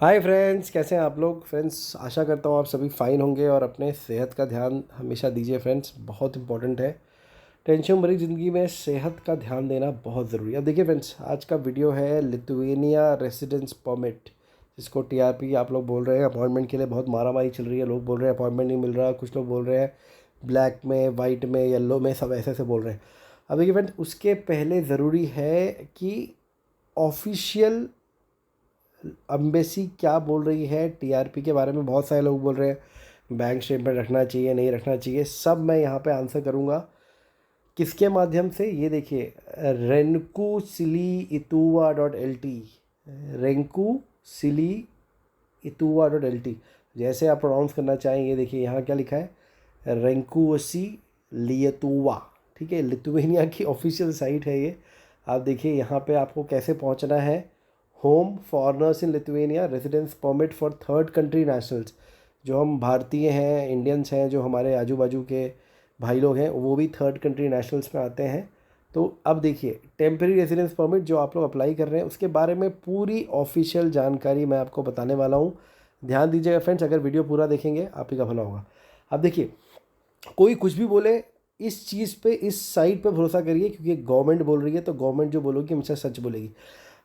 Hi friends, कैसे हैं आप लोग। फ्रेंड्स, आशा करता हूँ आप सभी फाइन होंगे और अपने सेहत का ध्यान हमेशा दीजिए। फ्रेंड्स, बहुत इंपॉर्टेंट है। टेंशन भरी ज़िंदगी में सेहत का ध्यान देना बहुत ज़रूरी है। अब देखिए फ्रेंड्स, आज का वीडियो है लिथुएनिया रेसिडेंस परमिट, जिसको टीआरपी आप लोग बोल रहे हैं। अपॉइंटमेंट के लिए बहुत मारामारी चल रही है। लोग बोल रहे हैं अपॉइंटमेंट नहीं मिल रहा, कुछ लोग बोल रहे हैं ब्लैक में, वाइट में, येलो में, सब ऐसे ऐसे बोल रहे हैं। अब देखिए फ्रेंड्स, उसके पहले ज़रूरी है कि ऑफिशियल अम्बेसी क्या बोल रही है टीआरपी के बारे में। बहुत सारे लोग बोल रहे हैं बैंक स्टेटमेंट रखना चाहिए, नहीं रखना चाहिए, सब मैं यहाँ पे आंसर करूँगा। किसके माध्यम से, ये देखिए, रेंकू सिली इतुआ डॉट एल टी, रेंकू सिली इतुआ डॉट एल टी, जैसे आप प्रोनाउंस करना चाहें। ये देखिए यहाँ क्या लिखा है, रेंकुओसी लियतुआ। ठीक है, लिथुएनिया की ऑफिशियल साइट है ये। आप देखिए यहाँ पे आपको कैसे पहुँचना है। Home foreigners in Lithuania residence permit for third country nationals. जो हम भारतीय हैं, इंडियंस हैं, जो हमारे आजू बाजू के भाई लोग हैं, वो भी थर्ड कंट्री नेशनल्स में आते हैं। तो अब देखिए, टेम्परेरी रेजिडेंस परमिट जो आप लोग अप्लाई कर रहे हैं, उसके बारे में पूरी ऑफिशियल जानकारी मैं आपको बताने वाला हूँ। ध्यान दीजिएगा फ्रेंड्स, अगर वीडियो पूरा देखेंगे आप ही का भला होगा। अब देखिए, कोई कुछ भी बोले, इस चीज़ पे, इस साइट पे भरोसा करिए, क्योंकि गवर्नमेंट बोल रही है तो गवर्नमेंट जो बोलोगी हमेशा सच बोलेगी।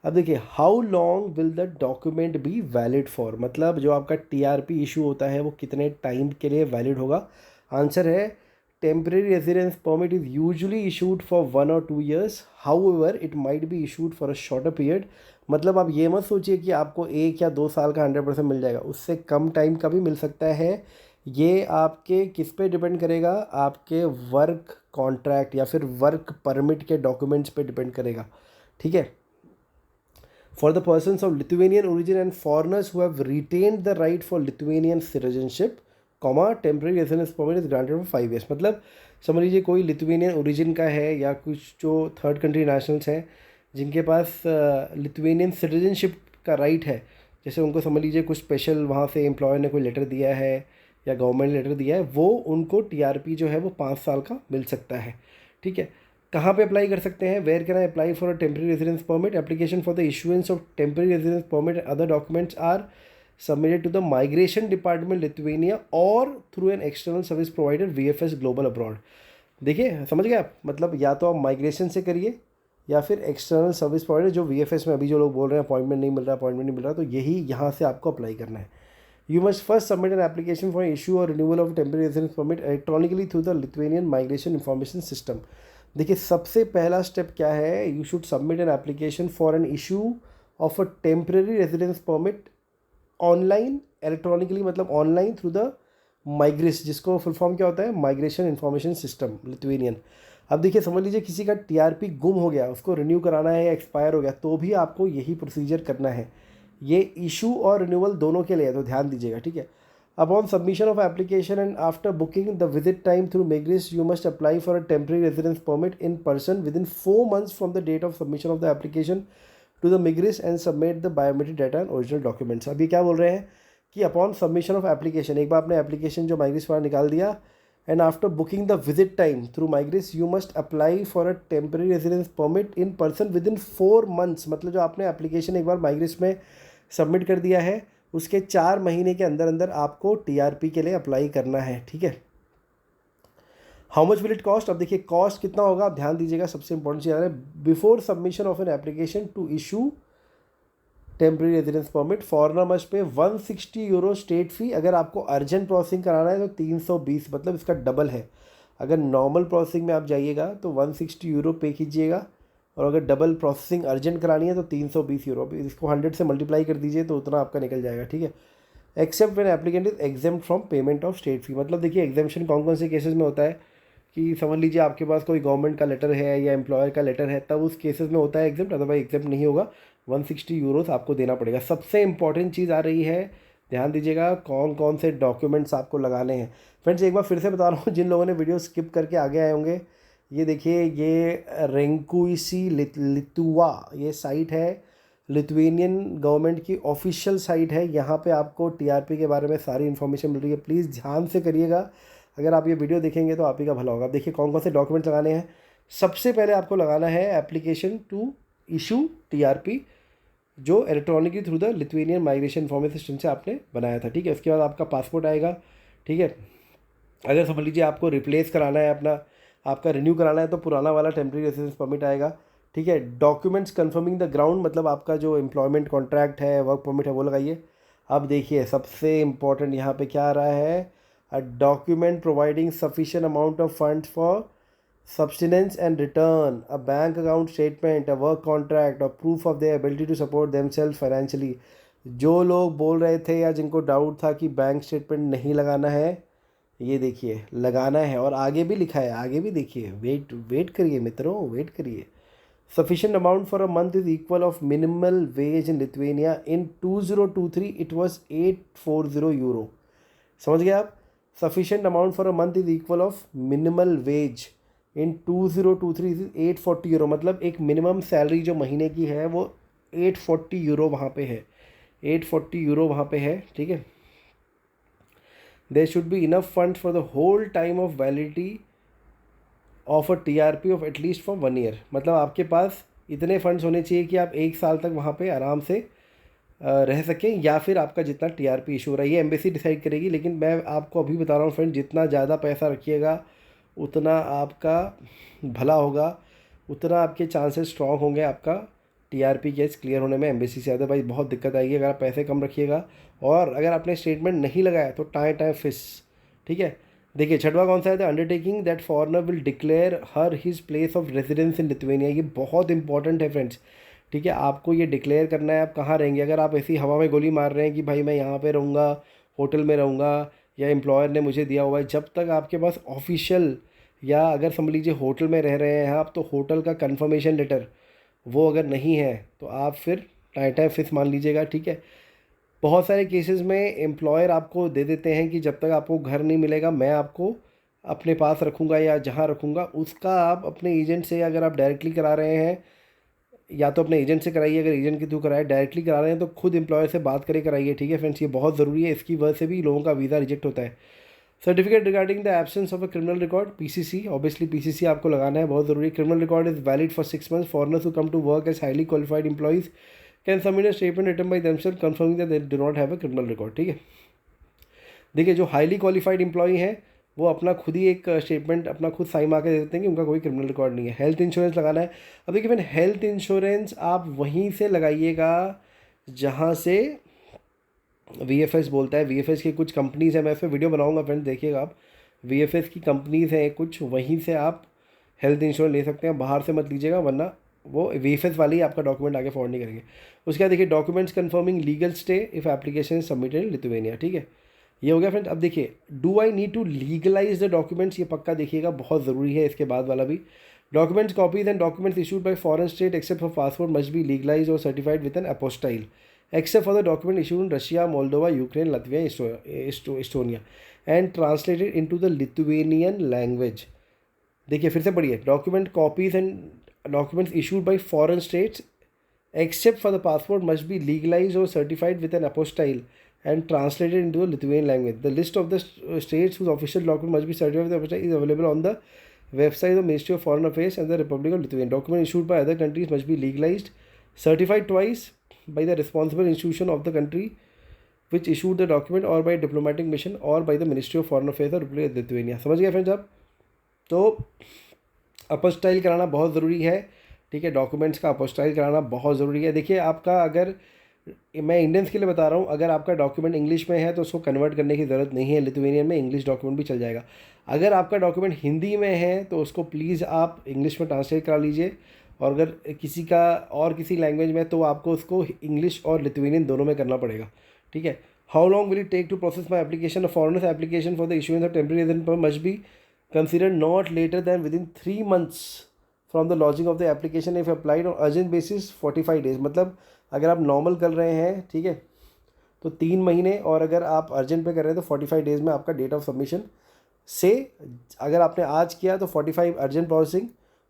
अब देखिए, how long will the document be valid for, मतलब जो आपका टीआरपी इशू होता है वो कितने टाइम के लिए वैलिड होगा। आंसर है, temporary residence permit is usually issued for 1 or 2 years, how ever it might be issued for a shorter period. मतलब आप ये मत सोचिए कि आपको 1 या 2 साल का 100% मिल जाएगा, उससे कम टाइम का भी मिल सकता है। ये आपके किस पे डिपेंड करेगा, आपके वर्क कॉन्ट्रैक्ट या फिर वर्क परमिट के डॉक्यूमेंट्स पे डिपेंड करेगा। ठीक है। For the persons of Lithuanian origin and foreigners who have retained the right for Lithuanian citizenship, temporary residence permit is granted for 5 years। मतलब समझ लीजिए कोई लिथुएनियन ओरिजिन का है या कुछ जो थर्ड कंट्री नेशनल्स हैं जिनके पास लिथुएनियन सिटीजनशिप का राइट है, जैसे उनको समझ लीजिए कुछ स्पेशल वहाँ से एम्प्लॉयर ने कोई लेटर दिया है या गवर्नमेंट ने लेटर दिया है, वो उनको टीआरपी जो है वो 5 साल का मिल सकता है। ठीक है। कहाँ पे अप्लाई कर सकते हैं, where can I apply for a temporary residence permit. Application for the issuance of temporary residence permit and other documents are submitted to the migration department Lithuania और through an external service provider VFS Global abroad. देखिए, समझ गए आप, मतलब या तो आप migration से करिए या फिर एक्सटर्नल सर्विस प्रोवाइडर, जो वीएफएस में अभी जो लोग बोल रहे हैं अपॉइंटमेंट नहीं मिल रहा, अपॉइंटमेंट नहीं मिल रहा, तो यही यहाँ से आपको अप्लाई करना है। You must first submit an application for issue or renewal of temporary residence permit electronically through the Lithuanian Migration Information System। देखिए, सबसे पहला स्टेप क्या है, you should submit an application for an issue of a temporary residence permit online, electronically, मतलब online through the माइग्रेस, जिसको full form क्या होता है, माइग्रेशन इन्फॉर्मेशन सिस्टम लिथुएनियन। अब देखिए, समझ लीजिए किसी का टीआरपी गुम हो गया, उसको रिन्यू कराना है या एक्सपायर हो गया, तो भी आपको यही प्रोसीजर करना है। ये इशू और रिन्यूअल दोनों के लिए है, तो ध्यान दीजिएगा। ठीक है। Upon submission of application and after booking the visit time through Migris, you must apply for a temporary residence permit in person within 4 months from the date of submission of the application to the Migris and submit the biometric data and original documents। अभी क्या बोल रहे हैं कि upon submission of application, एक बार आपने application जो माइग्रिस वाला निकाल दिया, and after booking the visit time through Migris, you must apply for a temporary residence permit in person within 4 months। मतलब जो आपने एप्लीकेशन एक बार माइग्रिस में सबमिट कर दिया है, उसके 4 महीने के अंदर अंदर आपको टीआरपी के लिए अप्लाई करना है। ठीक है। How much will it cost. अब देखिए कॉस्ट कितना होगा, आप ध्यान दीजिएगा, सबसे इंपॉर्टेंट चीज़ है, before submission of an application to issue temporary residence permit, foreigner must pay 160 euro state फी। अगर आपको अर्जेंट प्रोसेसिंग कराना है तो 320, मतलब इसका डबल है। अगर नॉर्मल प्रोसेसिंग में आप जाइएगा तो 160 यूरो पे कीजिएगा, और अगर डबल प्रोसेसिंग अर्जेंट करानी है तो 320 यूरो। इसको 100 से मल्टीप्लाई कर दीजिए तो उतना आपका निकल जाएगा। ठीक है। Except when applicant is exempt from payment of state fee. मतलब देखिए, एग्जेम्पशन कौन कौन से केसेस में होता है कि समझ लीजिए आपके पास कोई गवर्नमेंट का लेटर है या एम्प्लॉयर का लेटर है, तब उस केसेस में होता है एग्जेप्ट, अदरवाइज एग्जेप्ट नहीं होगा। 160 यूरोस आपको देना पड़ेगा। सबसे इंपॉर्टेंट चीज़ आ रही है, ध्यान दीजिएगा, कौन कौन से डॉक्यूमेंट्स आपको लगाने हैं। फ्रेंड्स, एक बार फिर से बता रहा हूँ, जिन लोगों ने वीडियो स्किप करके आगे आए होंगे, ये देखिए, ये रेंकुइसी लितुआ ये साइट है, लिथुएनियन गवर्नमेंट की ऑफिशियल साइट है। यहाँ पे आपको टीआरपी के बारे में सारी इन्फॉर्मेशन मिल रही है। प्लीज़ ध्यान से करिएगा, अगर आप ये वीडियो देखेंगे तो आप ही का भला होगा। अब देखिए कौन कौन से डॉक्यूमेंट लगाने हैं। सबसे पहले आपको लगाना है एप्लीकेशन टू इशू टीआरपी जो electronically through the Lithuanian migration information system से आपने बनाया था, ठीक है। उसके बाद आपका पासपोर्ट आएगा, ठीक है। अगर समझ लीजिए आपको रिप्लेस कराना है अपना, आपका रिन्यू कराना है, तो पुराना वाला टेम्प्रेरी रेसिडेंस परमिट आएगा, ठीक है। डॉक्यूमेंट्स कन्फर्मिंग द ग्राउंड, मतलब आपका जो एम्प्लॉयमेंट कॉन्ट्रैक्ट है, वर्क परमिट है, वो लगाइए। अब देखिए सबसे इम्पॉर्टेंट यहाँ पे क्या आ रहा है, a document providing sufficient amount of funds for subsistence and return, a bank account statement, a work contract or proof of their ability to support themselves financially। जो लोग बोल रहे थे या जिनको डाउट था कि बैंक स्टेटमेंट नहीं लगाना है, ये देखिए लगाना है, और आगे भी लिखा है, आगे भी देखिए, वेट वेट करिए मित्रों, वेट करिए। Sufficient amount for a month is equal of minimal ways in Lithuania in 2023 it was 840 euro. समझ गए आप? Sufficient amount for a month is equal of minimal ways in 2023 is 840 euro, मतलब एक minimum salary जो महीने की है वो 840 यूरो वहाँ पे है, 840 यूरो वहाँ पे है, ठीक है। There should be enough fund for the whole time of validity of a TRP of at least for 1 year, मतलब आपके पास इतने फंड्स होने चाहिए कि आप 1 साल तक वहाँ पे आराम से रह सकें, या फिर आपका जितना टीआरपी इशू हो रहा है ये एम्बेसी डिसाइड करेगी। लेकिन मैं आपको अभी बता रहा हूँ फ्रेंड, जितना ज़्यादा पैसा रखिएगा उतना आपका भला होगा, उतना आपके चांसेस स्ट्रॉन्ग होंगे आपका टीआरपी केस क्लियर होने में एम्बेसी से। अदरवाइज बहुत दिक्कत आएगी अगर आप पैसे कम रखिएगा, और अगर आपने स्टेटमेंट नहीं लगाया तो टाइम टाइम फिस, ठीक है। देखिए छठवा कौन सा है, the undertaking that foreigner will declare her his place of residence in Lithuania. ये बहुत इंपॉर्टेंट है फ्रेंड्स, ठीक है। आपको ये डिक्लेयर करना है आप कहाँ रहेंगे। अगर आप ऐसी हवा में गोली मार रहे हैं कि भाई मैं यहाँ पे रहूँगा, होटल में रहूँगा, या एम्प्लॉयर ने मुझे दिया हुआ है, जब तक आपके पास ऑफिशियल, या अगर समझ लीजिए होटल में रह रहे हैं आप, तो होटल का कंफर्मेशन लेटर वो अगर नहीं है तो आप फिर टाइम फिक्स मान लीजिएगा, ठीक है। बहुत सारे केसेस में एम्प्लॉयर आपको दे देते हैं कि जब तक आपको घर नहीं मिलेगा मैं आपको अपने पास रखूँगा, या जहाँ रखूँगा उसका आप अपने एजेंट से, अगर आप डायरेक्टली करा रहे हैं या तो अपने एजेंट से कराइए, अगर एजेंट के थ्रू कराए, डायरेक्टली करा रहे हैं तो खुद एम्प्लॉयर से बात करके कराइए, ठीक है फ्रेंड्स। ये बहुत ज़रूरी है, इसकी वजह से भी लोगों का वीज़ा रिजेक्ट होता है। Certificate regarding the absence of a criminal record, PCC, obviously PCC आपको लगाना है, बहुत ज़रूरी। Criminal record is valid for 6 months. Foreigners who come to work as highly qualified employees can submit a statement written by themselves confirming that they do not have a criminal record, ठीक है। देखिए जो highly qualified employee हैं वो अपना खुद ही एक statement अपना खुद साइन मार के दे देते हैं कि उनका कोई क्रिमिनल रिकॉर्ड नहीं है। हेल्थ इंश्योरेंस लगाना है। अब देखिए फ्रेंड, हेल्थ इंश्योरेंस आप वहीं से लगाइएगा जहाँ से वीएफएस बोलता है। वीएफएस की कुछ कंपनीज़ हैं, मैं इस पर वीडियो बनाऊंगा फ्रेंड, देखिएगा आप। वीएफएस की कंपनीज़ हैं कुछ, वहीं से आप हेल्थ इंश्योरेंस ले सकते हैं, बाहर से मत लीजिएगा, वरना वो वीएफएस वाले ही आपका डॉक्यूमेंट आगे फॉरवर्ड नहीं करेंगे। उसके बाद देखिए documents confirming legal stay if application submitted in Lithuania, ठीक है। ये हो गया फ्रेंड। अब देखिए, do I need to legalise the documents, ये पक्का देखिएगा, बहुत ज़रूरी है। इसके बाद वाला भी, documents copies and documents issued by foreign state except for passport must be legalise और certified with an apostille except for the document issued in Russia, Moldova, Ukraine, Latvia, Estonia and translated into the Lithuanian language। देखिए फिर से पढ़िए, document copies and documents issued by foreign states except for the passport must be legalized or certified with an apostille and translated into the Lithuanian language। The list of the states whose official document must be certified with the apostille is available on the website of the Ministry of Foreign Affairs and the Republic of Lithuania। Document issued by other countries must be legalized, certified twice by the responsible institution of the country which issued the document or by diplomatic mission or by the Ministry of Foreign Affairs of Republic of Lithuania। समझ गए friends आप? तो apostille कराना बहुत ज़रूरी है, ठीक है। डॉक्यूमेंट्स का अपोस्टाइल कराना बहुत ज़रूरी है। देखिए आपका, अगर मैं इंडियंस के लिए बता रहा हूँ, अगर आपका डॉक्यूमेंट इंग्लिश में है तो उसको कन्वर्ट करने की ज़रूरत नहीं है, लिथुएनियन में इंग्लिश डॉक्यूमेंट भी चल जाएगा। अगर आपका डॉक्यूमेंट हिंदी में है तो उसको प्लीज़ आप इंग्लिश में ट्रांसलेट करा लीजिए, और अगर किसी का और किसी लैंग्वेज में तो आपको उसको इंग्लिश और लिथुएनियन दोनों में करना पड़ेगा, ठीक है। How long will it take to process my application? Foreigners application for the issuance of temporary residence permit must be considered not later than within 3 months from the lodging of the application if applied on urgent basis 45 days। मतलब अगर आप normal कर रहे हैं, ठीक है, तो 3 महीने, और अगर आप अर्जेंट पे कर रहे हैं तो 45 डेज़ में आपका डेट ऑफ सबमिशन से, अगर आपने आज किया तो 45 अर्जेंट प्रोसेसिंग,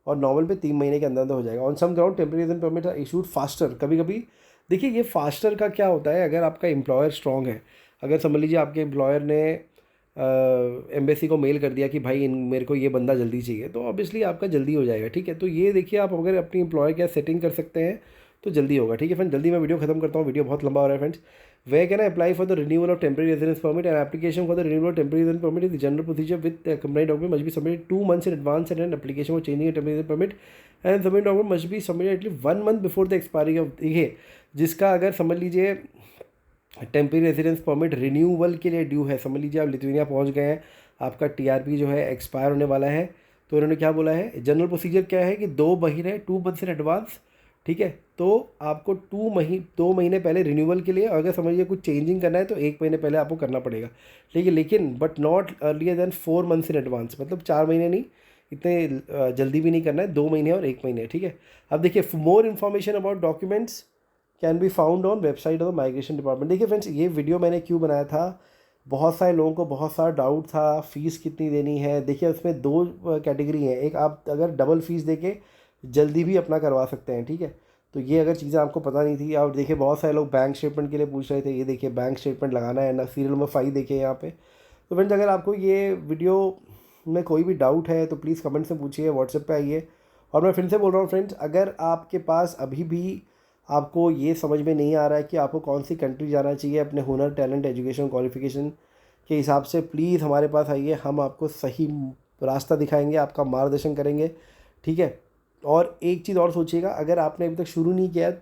और नॉर्मल पे 3 महीने के अंदर अंदर हो जाएगा। On some ground temporary residence permit are issued faster. कभी कभी देखिए ये फास्टर का क्या होता है, अगर आपका एम्प्लॉयर स्ट्रॉन्ग है, अगर समझ लीजिए आपके एम्प्लॉयर ने एम्बेसी को मेल कर दिया कि भाई मेरे को ये बंदा जल्दी चाहिए, तो ऑब्वियसली आपका जल्दी हो जाएगा, ठीक है। तो ये देखिए, आप अगर अपनी एम्प्लॉयर क्या सेटिंग कर सकते हैं तो जल्दी होगा। ठीक है फ्रेंड्स, जल्दी मैं वीडियो खत्म करता हूँ, वीडियो बहुत लंबा हो रहा है फ्रेंड्स। वे can apply for the renewal of temporary residence permit and application for the renewal of temporary residence permit is general procedure with compliant document must be submitted 2 months in advance and an application for changing a temporary permit and submitted document must be submitted at least 1 month before the expiry of ये जिसका अगर समझ लीजिए temporary residence permit renewal के लिए due है, समझ लीजिए आप लिथुआनिया पहुंच गए हैं, आपका टीआरपी जो है एक्सपायर होने वाला है, तो इन्होंने क्या बोला है, जनरल प्रोसीजर क्या है कि 2 months in advance, ठीक है, तो आपको 2 महीने पहले रिन्यूअल के लिए अगर समझिए कुछ चेंजिंग करना है तो 1 महीने पहले आपको करना पड़ेगा। ठीक है, लेकिन but not earlier than 4 months in advance, मतलब 4 महीने नहीं, इतने जल्दी भी नहीं करना है, 2 महीने और 1 महीने। ठीक है, अब देखिए more information about documents can be found on website of the migration department. देखिए फ्रेंड्स, ये वीडियो मैंने क्यों बनाया था, बहुत सारे लोगों को बहुत सारा डाउट था फ़ीस कितनी देनी है। देखिए उसमें 2 कैटेगरी हैं, एक आप अगर डबल फ़ीस देके जल्दी भी अपना करवा सकते हैं। ठीक है, तो ये अगर चीज़ें आपको पता नहीं थी। और देखिए बहुत सारे लोग बैंक स्टेटमेंट के लिए पूछ रहे थे, ये देखिए बैंक स्टेटमेंट लगाना है ना, सीरियल नंबर 5 देखिए यहाँ पे। तो फ्रेंड्स अगर आपको ये वीडियो में कोई भी डाउट है तो प्लीज़ कमेंट से पूछिए, व्हाट्सएप पे आइए। और मैं फिर से बोल रहा हूँ फ्रेंड्स, अगर आपके पास अभी भी आपको ये समझ में नहीं आ रहा है कि आपको कौन सी कंट्री जाना चाहिए अपने हुनर, टैलेंट, एजुकेशन, क्वालिफिकेशन के हिसाब से, प्लीज़ हमारे पास आइए, हम आपको सही रास्ता दिखाएंगे, आपका मार्गदर्शन करेंगे। ठीक है, और एक चीज़ और सोचिएगा, अगर आपने अभी तक शुरू नहीं किया है,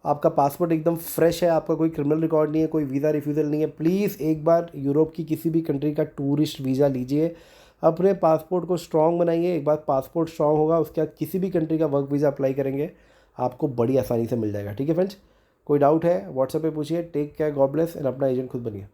आपका पासपोर्ट एकदम फ्रेश है, आपका कोई क्रिमिनल रिकॉर्ड नहीं है, कोई वीज़ा रिफ्यूज़ल नहीं है, प्लीज़ एक बार यूरोप की किसी भी कंट्री का टूरिस्ट वीज़ा लीजिए, अपने पासपोर्ट को स्ट्रॉन्ग बनाइए। एक बार पासपोर्ट स्ट्रॉन्ग होगा उसके बाद किसी भी कंट्री का वर्क वीज़ा अप्लाई करेंगे, आपको बड़ी आसानी से मिल जाएगा। ठीक है फ्रेंड्स, कोई डाउट है व्हाट्सएप पे पूछिए। Take care, God bless, and अपना एजेंट खुद बनिए।